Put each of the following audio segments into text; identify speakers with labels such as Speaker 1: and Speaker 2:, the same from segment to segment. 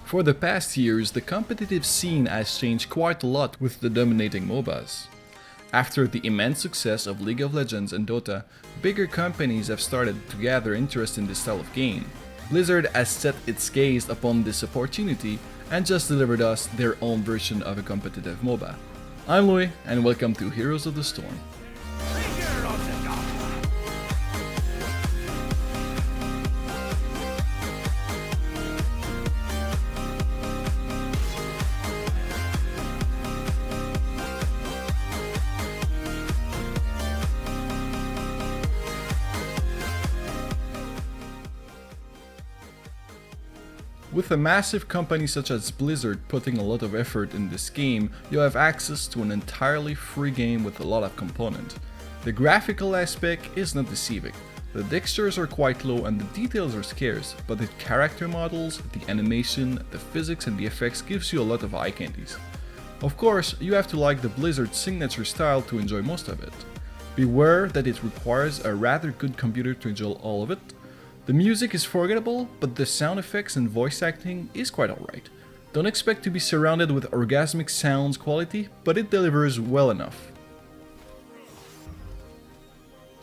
Speaker 1: For the past years, the competitive scene has changed quite a lot with the dominating MOBAs. After the immense success of League of Legends and Dota, bigger companies have started to gather interest in this style of game. Blizzard has set its gaze upon this opportunity and just delivered us their own version of a competitive MOBA. I'm Louis, and welcome to Heroes of the Storm. With a massive company such as Blizzard putting a lot of effort in this game, you have access to an entirely free game with a lot of components. The graphical aspect is not deceiving. The textures are quite low and the details are scarce, but the character models, the animation, the physics and the effects gives you a lot of eye candies. Of course, you have to like the Blizzard signature style to enjoy most of it. Beware that it requires a rather good computer to enjoy all of it. The music is forgettable, but the sound effects and voice acting is quite alright. Don't expect to be surrounded with orgasmic sounds quality, but it delivers well enough.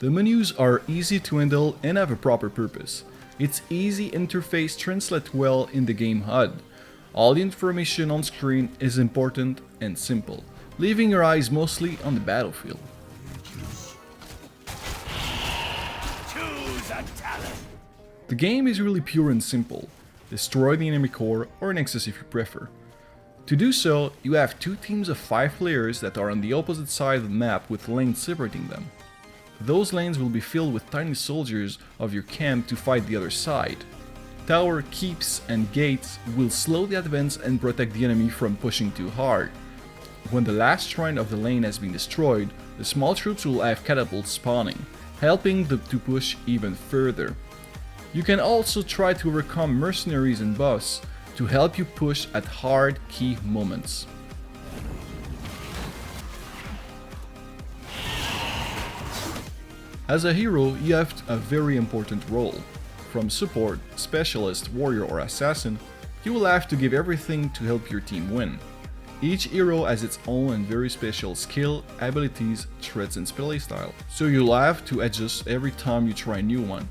Speaker 1: The menus are easy to handle and have a proper purpose. Its easy interface translates well in the game HUD. All the information on screen is important and simple, leaving your eyes mostly on the battlefield.
Speaker 2: Choose a talent.
Speaker 1: The game is really pure and simple. Destroy the enemy core or Nexus if you prefer. To do so, you have two teams of 5 players that are on the opposite side of the map with lanes separating them. Those lanes will be filled with tiny soldiers of your camp to fight the other side. Tower, keeps and gates will slow the advance and protect the enemy from pushing too hard. When the last shrine of the lane has been destroyed, the small troops will have catapults spawning, helping them to push even further. You can also try to overcome mercenaries and buffs to help you push at hard key moments. As a hero, you have a very important role. From support, specialist, warrior or assassin, you will have to give everything to help your team win. Each hero has its own and very special skill, abilities, threats and playstyle, so you'll have to adjust every time you try a new one.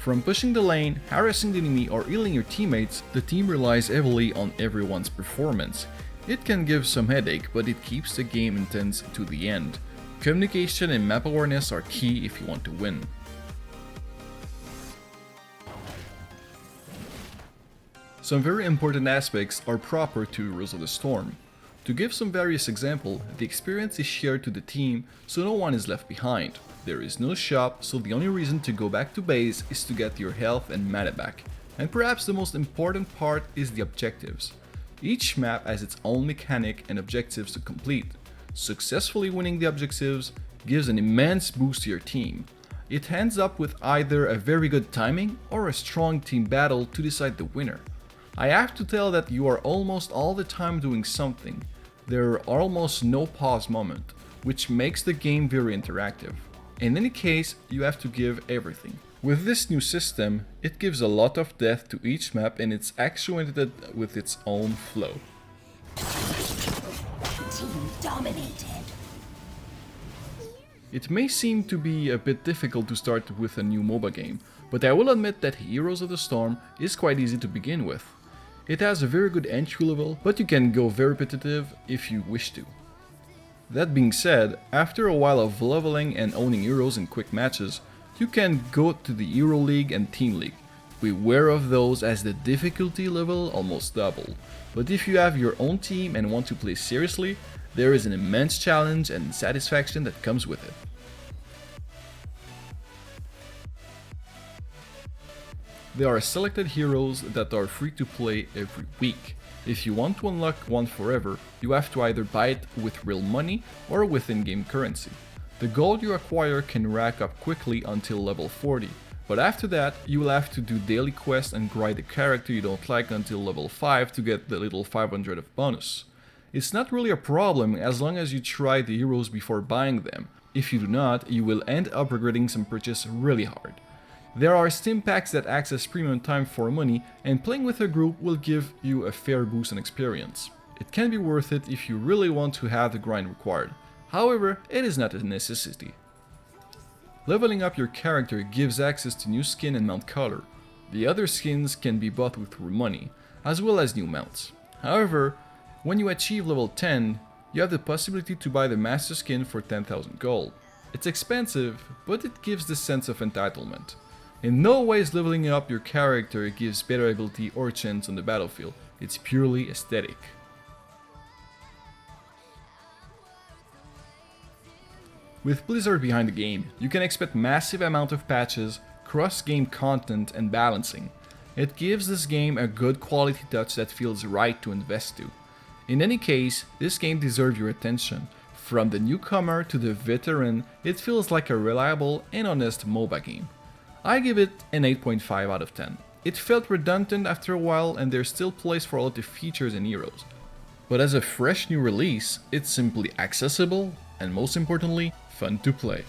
Speaker 1: From pushing the lane, harassing the enemy or healing your teammates, the team relies heavily on everyone's performance. It can give some headache, but it keeps the game intense to the end. Communication and map awareness are key if you want to win. Some very important aspects are proper to Heroes of the Storm. To give some various examples, the experience is shared to the team, so no one is left behind. There is no shop, so the only reason to go back to base is to get your health and mana back. And perhaps the most important part is the objectives. Each map has its own mechanic and objectives to complete. Successfully winning the objectives gives an immense boost to your team. It ends up with either a very good timing or a strong team battle to decide the winner. I have to tell that you are almost all the time doing something. There are almost no pause moment, which makes the game very interactive. In any case, you have to give everything. With this new system, it gives a lot of depth to each map and it's actuated with its own flow.
Speaker 2: Team dominated.
Speaker 1: It may seem to be a bit difficult to start with a new MOBA game, but I will admit that Heroes of the Storm is quite easy to begin with. It has a very good entry level, but you can go very repetitive if you wish to. That being said, after a while of leveling and owning heroes in quick matches, you can go to the Hero League and Team League. Beware of those as the difficulty level almost double, but if you have your own team and want to play seriously, there is an immense challenge and satisfaction that comes with it. There are selected heroes that are free to play every week. If you want to unlock one forever, you have to either buy it with real money or with in-game currency. The gold you acquire can rack up quickly until level 40, but after that you will have to do daily quests and grind the character you don't like until level 5 to get the little 500 of bonus. It's not really a problem as long as you try the heroes before buying them. If you do not, you will end up regretting some purchase really hard. There are Steam packs that access premium time for money, and playing with a group will give you a fair boost in experience. It can be worth it if you really want to have the grind required. However, it is not a necessity. Leveling up your character gives access to new skin and mount color. The other skins can be bought with money, as well as new mounts. However, when you achieve level 10, you have the possibility to buy the master skin for 10,000 gold. It's expensive, but it gives the sense of entitlement. In no ways leveling up your character gives better ability or chance on the battlefield, it's purely aesthetic. With Blizzard behind the game, you can expect massive amount of patches, cross-game content and balancing. It gives this game a good quality touch that feels right to invest to. In any case, this game deserves your attention. From the newcomer to the veteran, it feels like a reliable and honest MOBA game. I give it an 8.5 out of 10. It felt redundant after a while and there's still place for a lot of features and heroes. But as a fresh new release, it's simply accessible and most importantly, fun to play.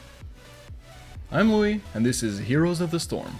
Speaker 1: I'm Louis and this is Heroes of the Storm.